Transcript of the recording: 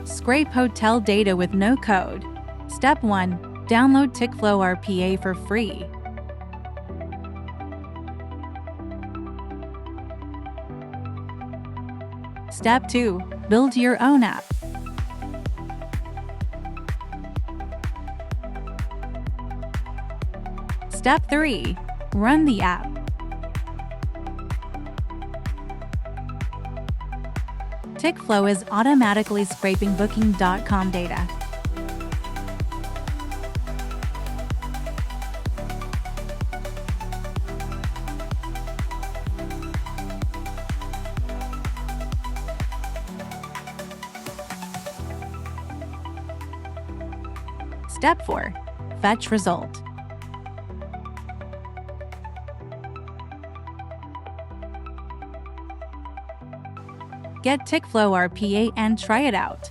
Scrape hotel data with no code. Step 1. Download Tikflow RPA for free. Step 2. Build your own app. Step 3. Run the app. Tikflow is automatically scraping Booking.com data. Step 4. Fetch result. Get Tikflow RPA and try it out.